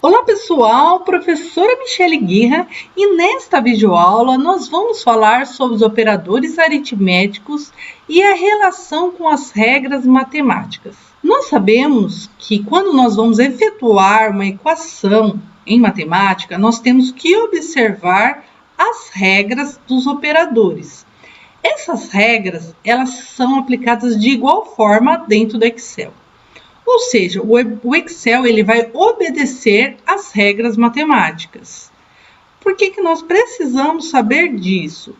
Olá pessoal, professora Michele Guirra, e nesta videoaula nós vamos falar sobre os operadores aritméticos e a relação com as regras matemáticas. Nós sabemos que quando nós vamos efetuar uma equação em matemática, nós temos que observar as regras dos operadores. Essas regras, elas são aplicadas de igual forma dentro do Excel. Ou seja, o Excel ele vai obedecer às regras matemáticas. Por que nós precisamos saber disso?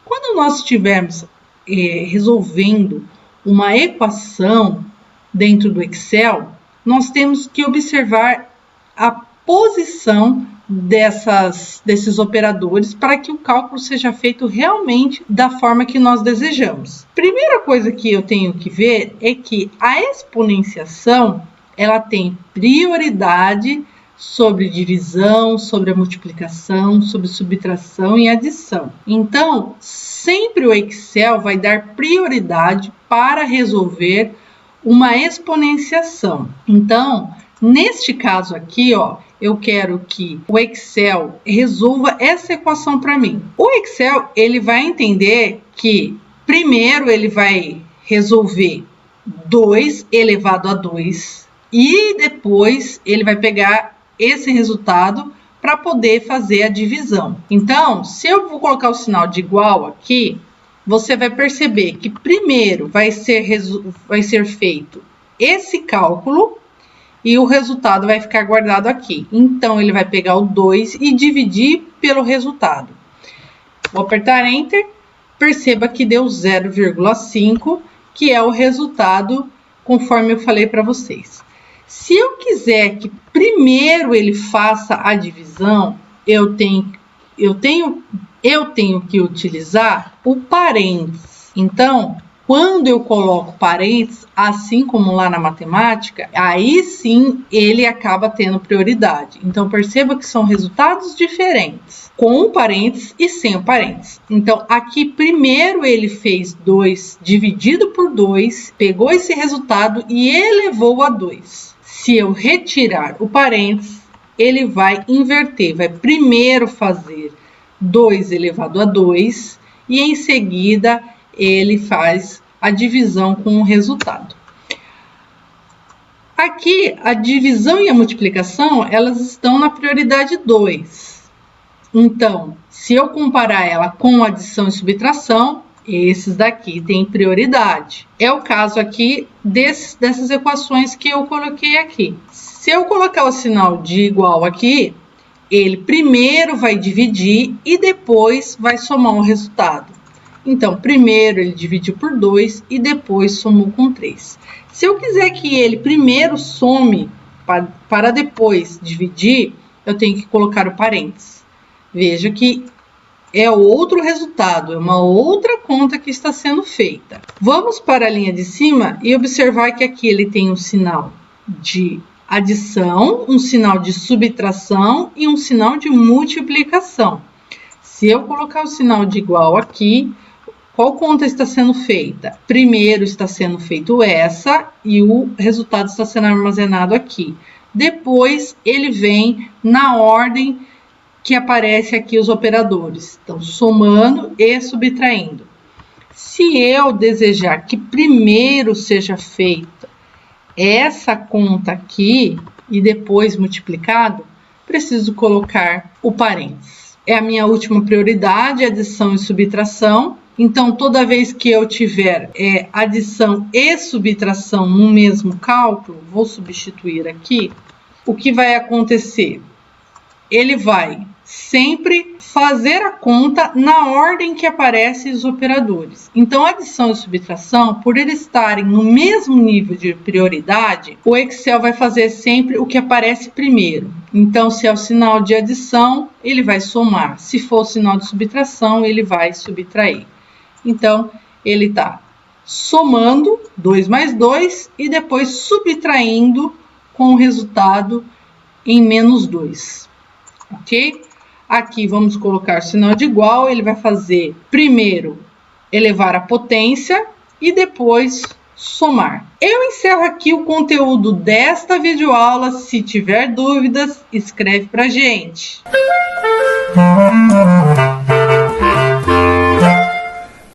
Quando nós estivermos resolvendo uma equação dentro do Excel, nós temos que observar a posição desses operadores para que o cálculo seja feito realmente da forma que nós desejamos. Primeira coisa que eu tenho que ver é que a exponenciação ela tem prioridade sobre divisão, sobre a multiplicação, sobre subtração e adição. Então, sempre o Excel vai dar prioridade para resolver uma exponenciação. Então, neste caso aqui, eu quero que o Excel resolva essa equação para mim. O Excel ele vai entender que primeiro ele vai resolver 2 elevado a 2 e depois ele vai pegar esse resultado para poder fazer a divisão. Então, se eu vou colocar o sinal de igual aqui, você vai perceber que primeiro vai ser feito esse cálculo e o resultado vai ficar guardado aqui. Então, ele vai pegar o 2 e dividir pelo resultado. Vou apertar Enter, perceba que deu 0,5, que é o resultado conforme eu falei para vocês. Se eu quiser que primeiro ele faça a divisão, eu tenho que utilizar o parênteses. Então, quando eu coloco parênteses, assim como lá na matemática, aí sim ele acaba tendo prioridade. Então, perceba que são resultados diferentes, com o parênteses e sem o parênteses. Então, aqui primeiro ele fez 2 dividido por 2, pegou esse resultado e elevou a 2. Se eu retirar o parênteses, ele vai inverter, vai primeiro fazer 2 elevado a 2 e em seguida ele faz a divisão com o resultado. Aqui, a divisão e a multiplicação, elas estão na prioridade 2. Então, se eu comparar ela com adição e subtração, esses daqui têm prioridade. É o caso aqui dessas equações que eu coloquei aqui. Se eu colocar o sinal de igual aqui, ele primeiro vai dividir e depois vai somar o resultado. Então, primeiro ele dividiu por 2 e depois somou com 3. Se eu quiser que ele primeiro some para depois dividir, eu tenho que colocar o parênteses. Veja que é outro resultado, é uma outra conta que está sendo feita. Vamos para a linha de cima e observar que aqui ele tem um sinal de adição, um sinal de subtração e um sinal de multiplicação. Se eu colocar o sinal de igual aqui, qual conta está sendo feita? Primeiro está sendo feito essa e o resultado está sendo armazenado aqui. Depois ele vem na ordem que aparece aqui os operadores. Então, somando e subtraindo. Se eu desejar que primeiro seja feita essa conta aqui e depois multiplicado, preciso colocar o parênteses. É a minha última prioridade, adição e subtração. Então, toda vez que eu tiver adição e subtração no mesmo cálculo, vou substituir aqui, o que vai acontecer? Ele vai sempre fazer a conta na ordem que aparecem os operadores. Então, adição e subtração, por eles estarem no mesmo nível de prioridade, o Excel vai fazer sempre o que aparece primeiro. Então, se é o sinal de adição, ele vai somar. Se for o sinal de subtração, ele vai subtrair. Então, ele está somando 2 mais 2 e depois subtraindo com o resultado em menos 2. Ok? Aqui vamos colocar o sinal de igual, ele vai fazer primeiro elevar a potência e depois somar. Eu encerro aqui o conteúdo desta videoaula. Se tiver dúvidas, escreve pra gente.